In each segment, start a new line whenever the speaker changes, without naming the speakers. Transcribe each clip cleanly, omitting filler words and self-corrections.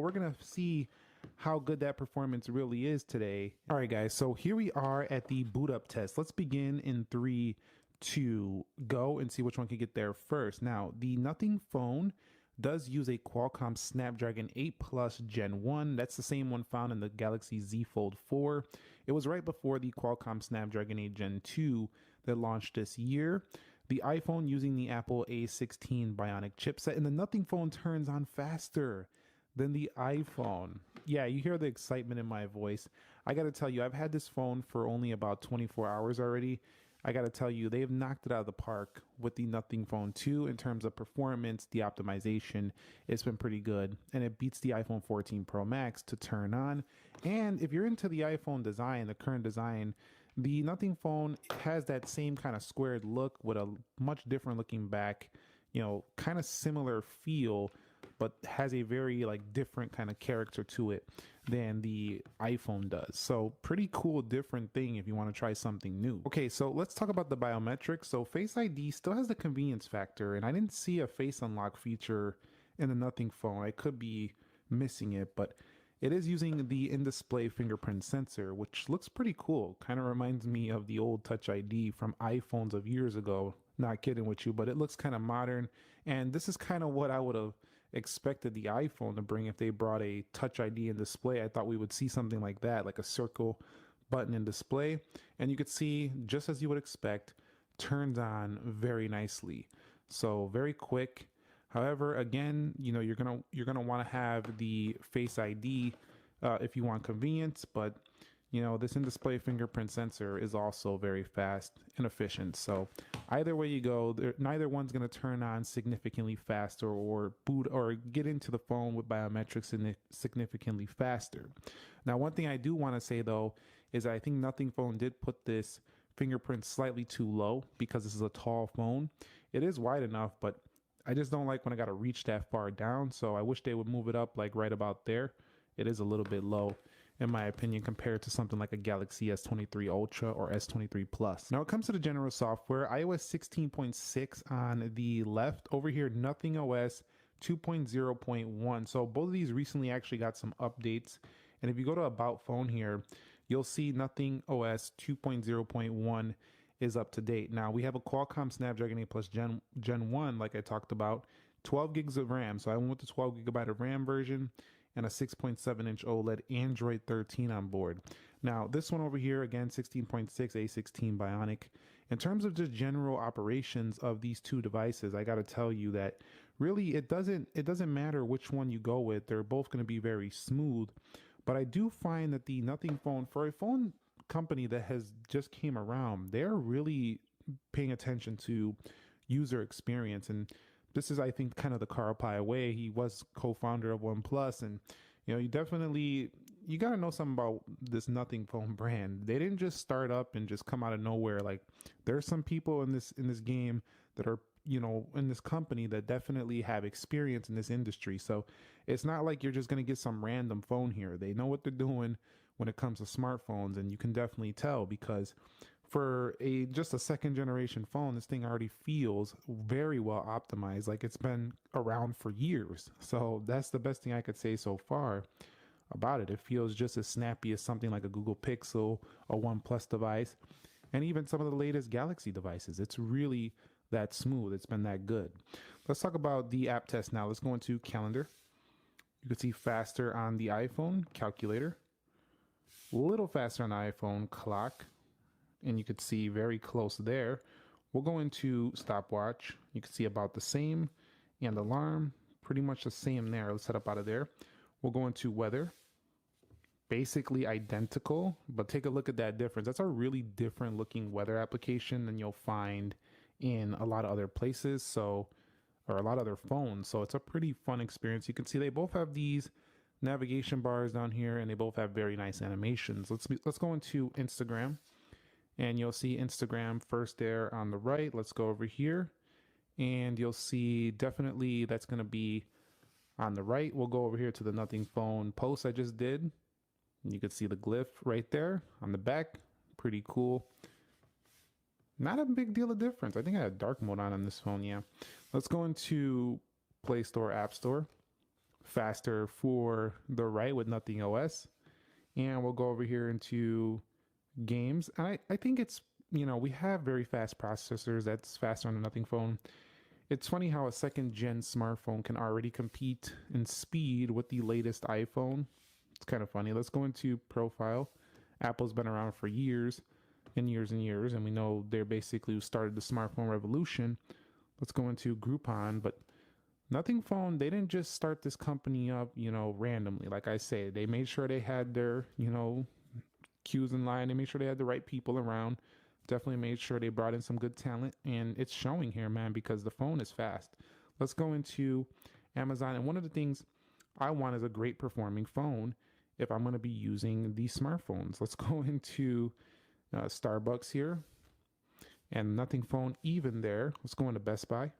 we're going to see how good that performance really is today. All right, guys, so here we are at the boot up test. Let's begin in 3, 2, go and see which one can get there first. Now, the Nothing phone does use a Qualcomm Snapdragon 8 Plus Gen 1. That's the same one found in the Galaxy Z Fold 4. It was right before the Qualcomm Snapdragon 8 Gen 2 that launched this year. The iPhone using the Apple A16 Bionic chipset, and the Nothing phone turns on faster than the iPhone. Yeah, you hear the excitement in my voice. I got to tell you, I've had this phone for only about 24 hours already. I got to tell you, they've knocked it out of the park with the Nothing Phone 2 in terms of performance, the optimization. It's been pretty good, and it beats the iPhone 14 Pro Max to turn on. And if you're into the iPhone design, the current design, the Nothing Phone has that same kind of squared look with a much different looking back, you know, kind of similar feel, but has a very like different kind of character to it than the iPhone does. So pretty cool, different thing if you want to try something new. Okay, so let's talk about the biometrics. So Face ID still has the convenience factor, and I didn't see a face unlock feature in the Nothing phone. I could be missing it, but it is using the in-display fingerprint sensor, which looks pretty cool. Kind of reminds me of the old Touch ID from iPhones of years ago. Not kidding with you, but it looks kind of modern. And this is kind of what I would have expected the iPhone to bring if they brought a Touch ID in display. I thought we would see something like that, like a circle button in display. And you could see, just as you would expect, turns on very nicely. So very quick. However, again, you know, you're gonna want to have the Face ID if you want convenience, but you know, this in-display fingerprint sensor is also very fast and efficient. So either way you go, neither one's going to turn on significantly faster or boot or get into the phone with biometrics significantly faster. Now, one thing I do want to say though is I think Nothing phone did put this fingerprint slightly too low because this is a tall phone. It is wide enough, but I just don't like when I got to reach that far down. So I wish they would move it up like right about there. It is a little bit low, in my opinion, compared to something like a Galaxy S23 Ultra or S23 Plus. Now, it comes to the general software, iOS 16.6 on the left. Over here, Nothing OS 2.0.1. So both of these recently actually got some updates. And if you go to About Phone here, you'll see Nothing OS 2.0.1 is up to date. Now, we have a Qualcomm Snapdragon 8 Plus Gen 1, like I talked about, 12 gigs of RAM. So I went with the 12 gigabyte of RAM version and a 6.7-inch OLED Android 13 on board. Now, this one over here, again, 16.6 A16 Bionic. In terms of just general operations of these two devices, I got to tell you that really it doesn't matter which one you go with. They're both going to be very smooth. But I do find that the Nothing phone, for a phone company that has just came around, they're really paying attention to user experience. And this is, I think, kind of the Carl Pye way. He was co-founder of OnePlus, and you know, you got to know something about this Nothing phone brand. They didn't just start up and just come out of nowhere. Like, there's some people in this game that are, you know, in this company that definitely have experience in this industry. So it's not like you're just going to get some random phone here. They know what they're doing when it comes to smartphones, and you can definitely tell because for just a second generation phone, this thing already feels very well optimized, like it's been around for years. So that's the best thing I could say so far about it. It feels just as snappy as something like a Google Pixel or OnePlus device, and even some of the latest Galaxy devices. It's really that smooth. It's been that good. Let's talk about the app test now. Let's go into Calendar. You can see faster on the iPhone, Calculator. A little faster on the iPhone, Clock. And you could see very close there. We'll go into Stopwatch. You can see about the same. And Alarm, pretty much the same there. Let's head up out of there. We'll go into Weather. Basically identical, but take a look at that difference. That's a really different looking weather application than you'll find in a lot of other places. So, or a lot of other phones. So it's a pretty fun experience. You can see they both have these navigation bars down here, and they both have very nice animations. Let's go into Instagram. And you'll see Instagram first there on the right. Let's go over here. And you'll see definitely that's going to be on the right. We'll go over here to the Nothing phone post I just did. And you can see the glyph right there on the back. Pretty cool. Not a big deal of difference. I think I had dark mode on this phone, yeah. Let's go into Play Store, App Store. faster for the right with Nothing OS. And we'll go over here into games. And I think it's, you know, we have very fast processors that's faster on the Nothing phone. It's funny how a second gen smartphone can already compete in speed with the latest iPhone. It's kind of funny. Let's go into profile. Apple's been around for years and years and years, and we know they're basically who started the smartphone revolution. Let's go into Groupon, but Nothing Phone, they didn't just start this company up, you know, randomly. Like I say, they made sure they had their, you know, queues in line. They made sure they had the right people around. Definitely made sure they brought in some good talent, and it's showing here, man, because the phone is fast. Let's go into Amazon, and one of the things I want is a great performing phone if I'm going to be using these smartphones. Let's go into Starbucks here, and Nothing Phone even there. Let's go into Best Buy,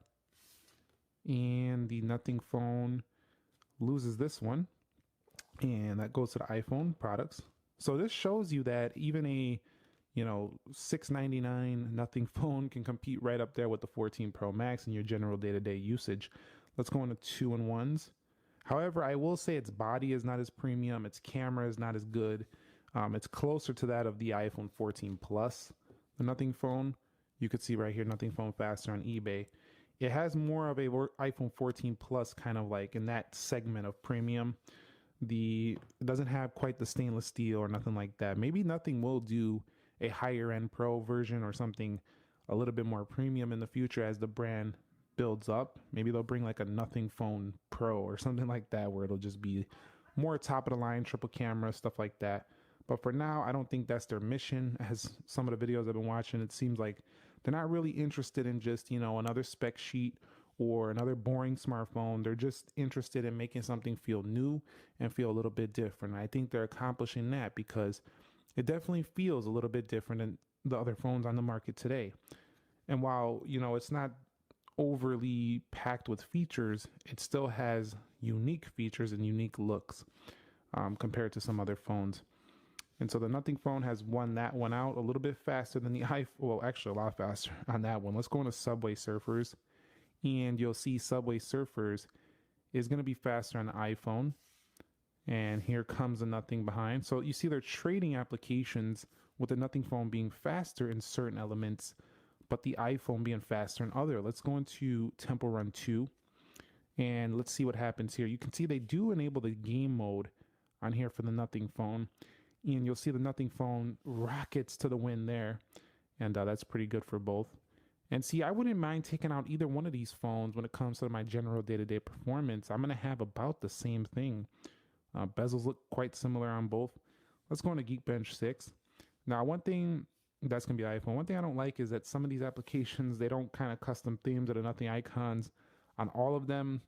and the Nothing Phone loses this one, and that goes to the iPhone products. So this shows you that even a, you know, $699 Nothing Phone can compete right up there with the 14 Pro Max in your general day-to-day usage. Let's go into 2-in-1s. However, I will say its body is not as premium, its camera is not as good. It's closer to that of the iPhone 14 Plus. The Nothing Phone, you could see right here, Nothing Phone faster on eBay. It has more of a iPhone 14 Plus kind of like in that segment of premium. It doesn't have quite the stainless steel or nothing like that. Maybe Nothing will do a higher end Pro version or something a little bit more premium in the future as the brand builds up. Maybe they'll bring like a Nothing Phone Pro or something like that, where it'll just be more top of the line, triple camera, stuff like that. But for now, I don't think that's their mission. As some of the videos I've been watching, it seems like they're not really interested in just, you know, another spec sheet or another boring smartphone. They're just interested in making something feel new and feel a little bit different. I think they're accomplishing that because it definitely feels a little bit different than the other phones on the market today. And while, you know, it's not overly packed with features, it still has unique features and unique looks compared to some other phones. And so the Nothing Phone has won that one out a little bit faster than the iPhone. Well, actually a lot faster on that one. Let's go into Subway Surfers, and you'll see Subway Surfers is going to be faster on the iPhone. And here comes the Nothing behind. So you see they're trading applications with the Nothing Phone being faster in certain elements, but the iPhone being faster in other. Let's go into Temple Run 2, and let's see what happens here. You can see they do enable the game mode on here for the Nothing Phone, and you'll see the Nothing Phone rockets to the win there, and that's pretty good for both. And see, I wouldn't mind taking out either one of these phones when it comes to my general day-to-day performance. I'm going to have about the same thing. Bezels look quite similar on both. Let's go into Geekbench 6. Now, one thing that's going to be iPhone. One thing I don't like is that some of these applications, they don't kind of custom themes or the Nothing icons on all of them.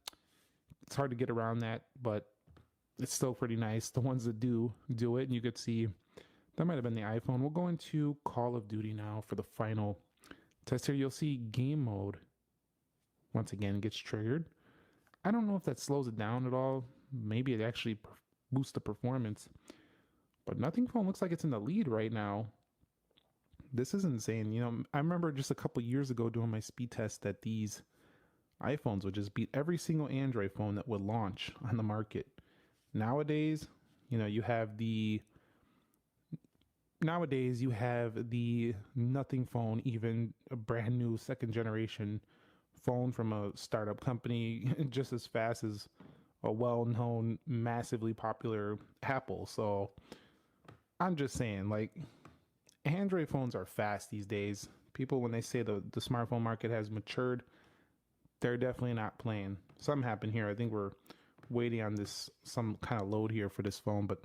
It's hard to get around that, but it's still pretty nice. The ones that do it, and you could see that might have been the iPhone. We'll go into Call of Duty now for the final test here. You'll see game mode once again gets triggered. I don't know if that slows it down at all. Maybe it actually boosts the performance, but Nothing Phone looks like it's in the lead right now. This is insane. You know, I remember just a couple years ago doing my speed test that these iPhones would just beat every single Android phone that would launch on the market. Nowadays, you know, you have the Nothing Phone, even a brand new second generation phone from a startup company, just as fast as a well-known, massively popular Apple. So I'm just saying, like, Android phones are fast these days. People, when they say the smartphone market has matured, they're definitely not playing. Something happened here. I think we're waiting on some kind of load here for this phone, but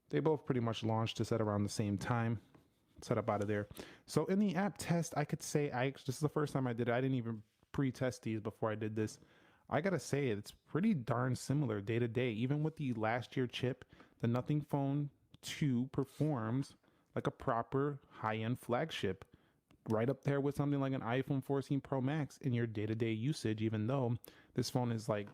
they both pretty much launched this at around the same time. Set up out of there. So in the app test, I could say this is the first time I did it. I didn't even pre-test these before I did this. I gotta say it's pretty darn similar day to day. Even with the last year chip, the Nothing Phone 2 performs like a proper high-end flagship, right up there with something like an iPhone 14 Pro Max in your day-to-day usage, even though this phone is like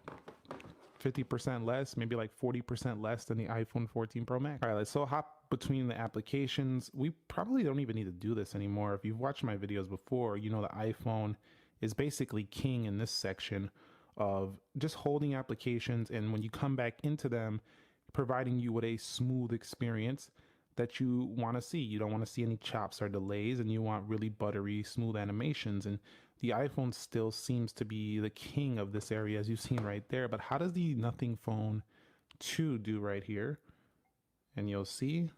50% less, maybe like 40% less than the iPhone 14 Pro Max. All right, let's hop between the applications. We probably don't even need to do this anymore. If you've watched my videos before, you know the iPhone is basically king in this section of just holding applications, and when you come back into them, providing you with a smooth experience that you want to see. You don't want to see any chops or delays, and you want really buttery, smooth animations. And the iPhone still seems to be the king of this area, as you've seen right there. But how does the Nothing Phone 2 do right here? And you'll see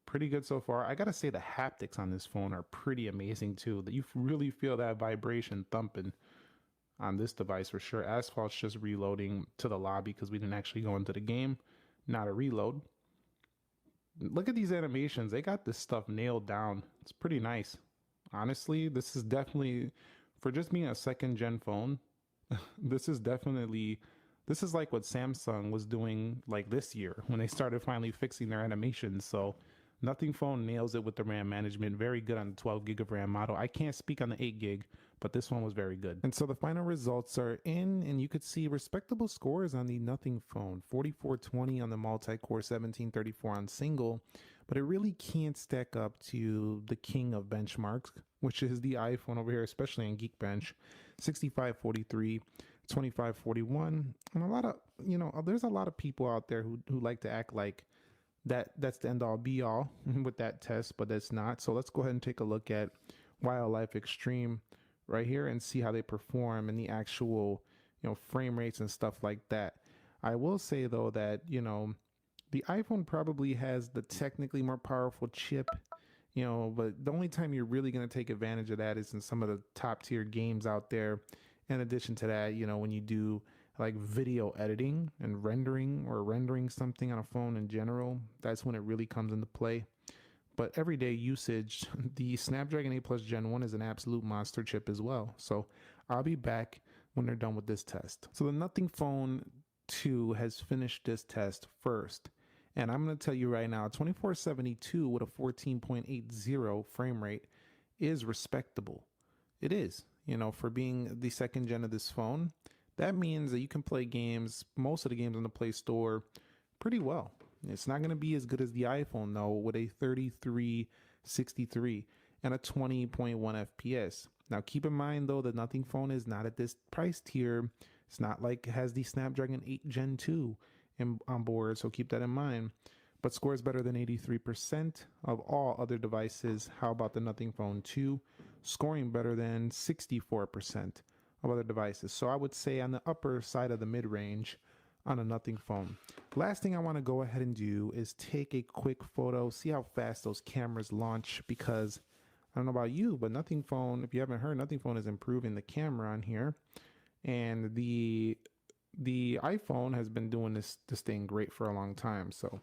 pretty good so far. I gotta say the haptics on this phone are pretty amazing too. That you really feel that vibration thumping on this device for sure. Asphalt's just reloading to the lobby because we didn't actually go into the game. Not a reload. Look at these animations. They got this stuff nailed down. It's pretty nice. Honestly, this is definitely, for just being a second gen phone, this is like what Samsung was doing like this year when they started finally fixing their animations. So Nothing Phone nails it with the RAM management. Very good on the 12 gig of RAM model. I can't speak on the 8 gig, but this one was very good. And so the final results are in, and you could see respectable scores on the Nothing Phone. 4420 on the multi-core, 1734 on single, but it really can't stack up to the king of benchmarks, which is the iPhone over here, especially on Geekbench. 6543, 2541, and a lot of, there's a lot of people out there who like to act like that's the end all be all with that test, but that's not. So let's go ahead and take a look at Wildlife Extreme right here and see how they perform in the actual, frame rates and stuff like that. I will say though that, the iPhone probably has the technically more powerful chip, but the only time you're really going to take advantage of that is in some of the top tier games out there. In addition to that, when you do like video editing and rendering something on a phone in general, that's when it really comes into play. But everyday usage, the Snapdragon 8 Plus Gen 1 is an absolute monster chip as well. So I'll be back when they're done with this test. So the Nothing Phone 2 has finished this test first. And I'm going to tell you right now, 2472 with a 14.80 frame rate is respectable. It is, for being the second gen of this phone. That means that you can play games, most of the games on the Play Store, pretty well. It's not going to be as good as the iPhone, though, with a 3363 and a 20.1 FPS. Now, keep in mind, though, the Nothing Phone is not at this price tier. It's not like it has the Snapdragon 8 Gen 2 on board, so keep that in mind. But scores better than 83% of all other devices. How about the Nothing Phone 2? Scoring better than 64% of other devices. So I would say on the upper side of the mid-range on a Nothing Phone. Last thing I want to go ahead and do is take a quick photo, see how fast those cameras launch, because I don't know about you, but Nothing Phone, if you haven't heard, Nothing Phone is improving the camera on here, and the iPhone has been doing this thing great for a long time. So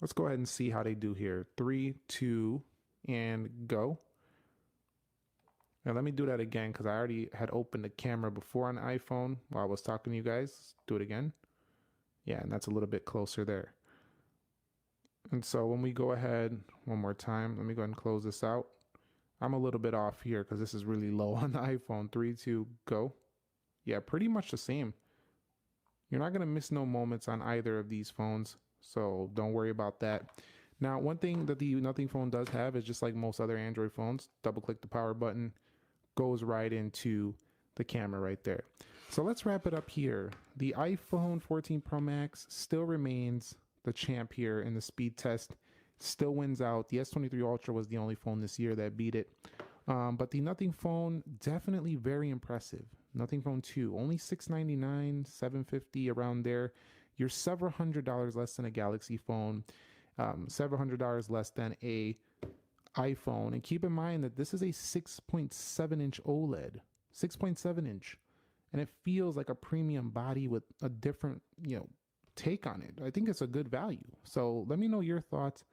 let's go ahead and see how they do here. 3, 2, and go. Now let me do that again because I already had opened the camera before on the iPhone while I was talking to you guys. Let's do it again. Yeah, and that's a little bit closer there. And so when we go ahead one more time, let me go ahead and close this out. I'm a little bit off here because this is really low on the iPhone. 3, 2, go. Yeah, pretty much the same. You're not going to miss no moments on either of these phones, so don't worry about that. Now, one thing that the Nothing Phone does have is, just like most other Android phones, double click the power button, goes right into the camera right there. So let's wrap it up here. The iPhone 14 Pro Max still remains the champ here in the speed test, still wins out. The S23 Ultra was the only phone this year that beat it. But the Nothing Phone, definitely very impressive. Nothing Phone 2, only $699, $750 around there. You're several $100s less than a Galaxy phone, several $100s less than a iPhone. And keep in mind that this is a 6.7 inch OLED, 6.7 inch, and it feels like a premium body with a different, take on it. I think it's a good value. So let me know your thoughts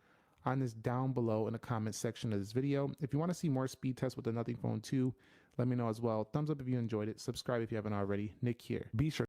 on this down below in the comment section of this video. If you want to see more speed tests with the Nothing Phone 2, let me know as well. Thumbs up if you enjoyed it. Subscribe if you haven't already. Nick here. Be sure